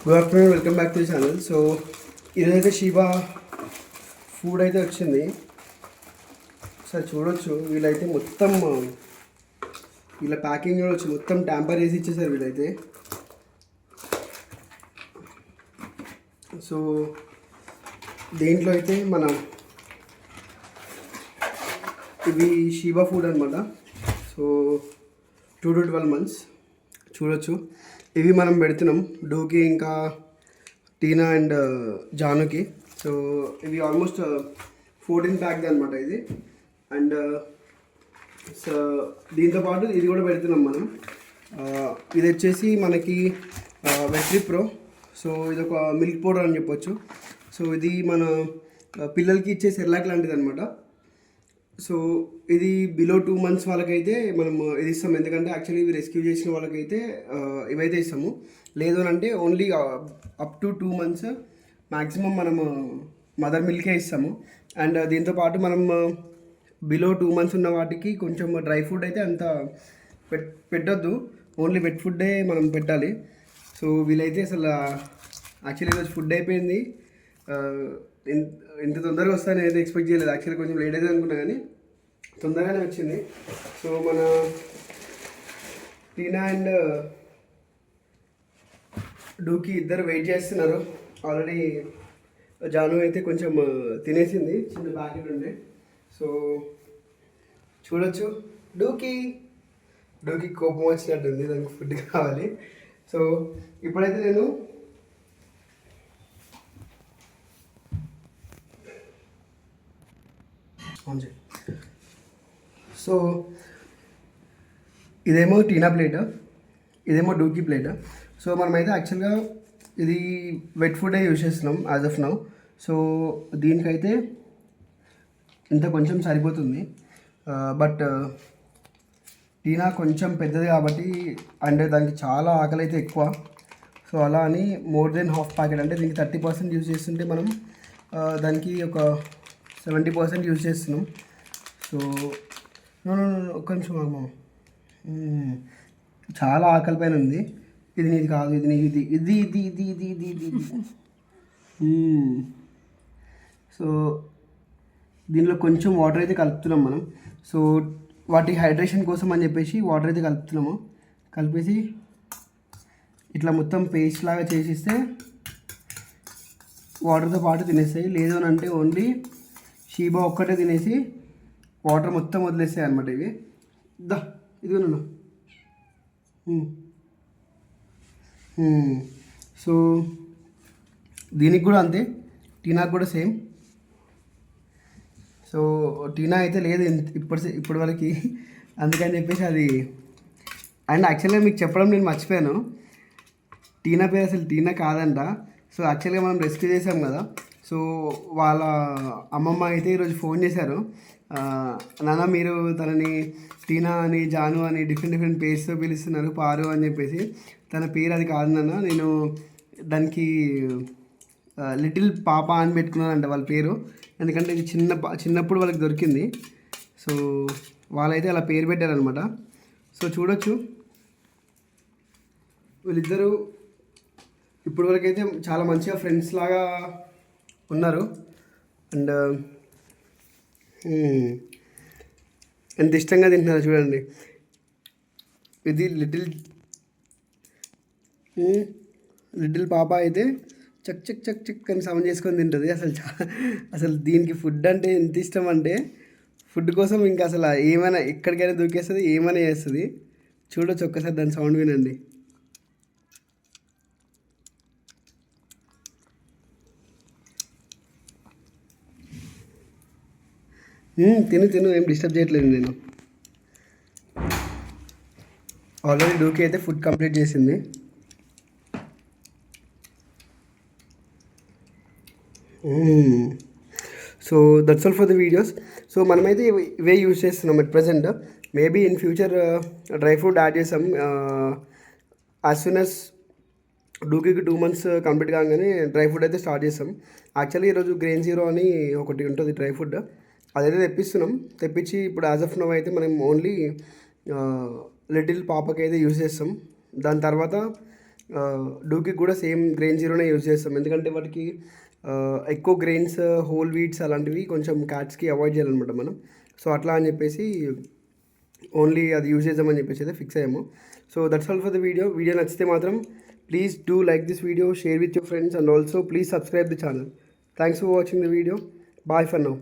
Good afternoon, welcome back to the channel. So ఈరోజైతే Sheba food అయితే వచ్చింది. Sir చూడొచ్చు, వీళ్ళైతే మొత్తం వీళ్ళ ప్యాకింగ్ చూడవచ్చు, మొత్తం ట్యాంపర్ వేసి ఇచ్చేసారు వీళ్ళైతే. సో దేంట్లో అయితే ఇవి షీబా ఫుడ్ అనమాట. సో 2 to 12 months చూడొచ్చు. ఇవి మనం పెడుతున్నాం డూకి, ఇంకా టీనా అండ్ జానుకి. సో ఇవి ఆల్మోస్ట్ 14 ప్యాక్ అనమాట ఇది. అండ్ సో దీంతోపాటు ఇది కూడా పెడుతున్నాం మనం. ఇది వచ్చేసి మనకి వెట్రీ ప్రో. సో ఇది ఒక మిల్క్ పౌడర్ అని చెప్పొచ్చు. సో ఇది మన పిల్లలకి ఇచ్చే సెర్లాక్ లాంటిది అనమాట. సో ఇది బిలో 2 months వాళ్ళకైతే మనం ఇది ఇస్తాం. ఎందుకంటే యాక్చువల్లీ ఇవి రెస్క్యూ చేసిన వాళ్ళకైతే ఇవైతే ఇస్తాము. లేదు అని అంటే only up to 2 months maximum మనము మదర్ మిల్కే ఇస్తాము. అండ్ దీంతోపాటు మనం బిలో 2 months ఉన్న వాటికి కొంచెం డ్రై ఫుడ్ అయితే అంత పెట్టొద్దు, ఓన్లీ వెట్ ఫుడ్డే మనం పెట్టాలి. సో వీళ్ళైతే అసలు యాక్చువల్లీ ఈరోజు ఫుడ్ అయిపోయింది. ఇంత తొందరగా వస్తాయని అయితే ఎక్స్పెక్ట్ చేయలేదు. యాక్చువల్లీ కొంచెం లేట్ అయితే అనుకున్నా, కానీ తొందరగానే వచ్చింది. సో మన టీనా అండ్ డూకి ఇద్దరు వెయిట్ చేస్తున్నారు. ఆల్రెడీ జాను అయితే కొంచెం తినేసింది, చిన్న ప్యాకెట్ ఉండే. సో చూడొచ్చు, డూకి కోపం వచ్చినట్టుంది, దానికి ఫుడ్ కావాలి. సో ఇప్పుడైతే నేను సో ఇదేమో టీనా ప్లేట్, ఇదేమో డూకి ప్లేట్. సో మనమైతే యాక్చువల్గా ఇది వెట్ ఫుడే యూజ్ చేస్తున్నాం యాజ్ ఆఫ్ నౌ. సో దీనికైతే ఇంత కొంచెం సరిపోతుంది. బట్ టీనా కొంచెం పెద్దది కాబట్టి, అంటే దానికి చాలా ఆకలి అయితే ఎక్కువ. సో అలా అని మోర్ దెన్ హాఫ్ ప్యాకెట్, అంటే దీనికి 30% యూజ్ చేస్తుంటే మనం దానికి ఒక 70% యూజ్ చేస్తున్నాం. సో ఒక్క నిమిషం అమ్మ, చాలా ఆకలి పైన ఉంది. ఇది నీది కాదు, ఇది నీది, ఇది ఇది ఇది ఇది ఇది ఇది ఇది ఇది. సో దీనిలో కొంచెం వాటర్ అయితే కలుపుతున్నాం మనం. సో వాటి హైడ్రేషన్ కోసం అని చెప్పేసి వాటర్ అయితే కలుపుతున్నాము. కలిపేసి ఇట్లా మొత్తం పేస్ట్ లాగా చేసిస్తే వాటర్తో పాటు తినేస్తాయి. లేదు అని అంటే ఓన్లీ షీబా ఒక్కటే తినేసి వాటర్ మొత్తం వదిలేస్తాయి అనమాట ఇవి. ఇదిగో నన్ను. సో దీనికి కూడా అంతే, టీనాకు కూడా సేమ్. సో టీనా అయితే లేదు ఇప్పటి వరకు, అందుకని చెప్పేసి అది. అండ్ యాక్చువల్గా మీకు చెప్పడం నేను మర్చిపోయాను, టీనా పేరు అసలు టీనా కాదంట. సో యాక్చువల్గా మనం రెస్క్యూ చేసాం కదా. సో వాళ్ళ అమ్మమ్మ అయితే ఈరోజు ఫోన్ చేశారు, నాన్న మీరు తనని టీనా అని, జాను అని డిఫరెంట్ పేర్స్తో పిలుస్తున్నారు, పారు అని చెప్పేసి. తన పేరు అది కాదు నాన్న, నేను దానికి లిటిల్ పాప అని పెట్టుకున్నానంట వాళ్ళ పేరు. ఎందుకంటే ఇది చిన్నప్పుడు వాళ్ళకి దొరికింది. సో వాళ్ళైతే అలా పేరు పెట్టారనమాట. సో చూడొచ్చు, వీళ్ళిద్దరూ ఇప్పటి వరకు అయితే చాలా మంచిగా ఫ్రెండ్స్ లాగా ఉన్నారు. అండ్ ఎంత ఇష్టంగా తింటున్నారు చూడండి. ఇది లిటిల్ పాప అయితే చక్ చక్ చక్ చక్ అని సౌండ్ చేసుకొని తింటుంది. అసలు దీనికి ఫుడ్ అంటే ఎంత ఇష్టం అంటే, ఫుడ్ కోసం ఇంకా అసలు ఏమైనా ఎక్కడికైనా దూకేస్తుంది, ఏమైనా చేస్తుంది. చూడొచ్చు, ఒక్కసారి దాని సౌండ్ వినండి. తిను, ఏం డిస్టర్బ్ చేయట్లేదు నేను. ఆల్రెడీ డూకి అయితే ఫుడ్ కంప్లీట్ చేసింది. So that's all for the videos. So మనమైతే ఇవే యూజ్ చేస్తున్నాం at present. Maybe in future dry fruit add చేసాం. యాజ్ సూన్ యాజ్ డూకి 2 months కంప్లీట్ కాగానే డ్రై ఫుడ్ అయితే స్టార్ట్ చేస్తాం. యాక్చువల్లీ ఈరోజు గ్రెయిన్ జీరో అని ఒకటి ఉంటుంది డ్రై ఫుడ్, అదైతే తెప్పించి ఇప్పుడు యాజ్ ఆఫ్ నవ్ అయితే మనం ఓన్లీ లిటిల్ పాపకి అయితే యూజ్ చేస్తాం. దాని తర్వాత డూకి కూడా సేమ్ గ్రెయిన్ జీరోనే యూజ్ చేస్తాం, ఎందుకంటే వాటికి ఎక్కువ గ్రెయిన్స్, హోల్ వీట్స్ అలాంటివి కొంచెం క్యాట్స్కి అవాయిడ్ చేయాలన్నమాట మనం. సో అట్లా అని చెప్పేసి ఓన్లీ అది యూజ్ చేద్దామని చెప్పేసి అయితే ఫిక్స్ అయ్యాము. So that's all for the video. Video నచ్చితే మాత్రం please do like this video, share with your friends, and also please subscribe the channel. Thanks for watching the video. Bye for now.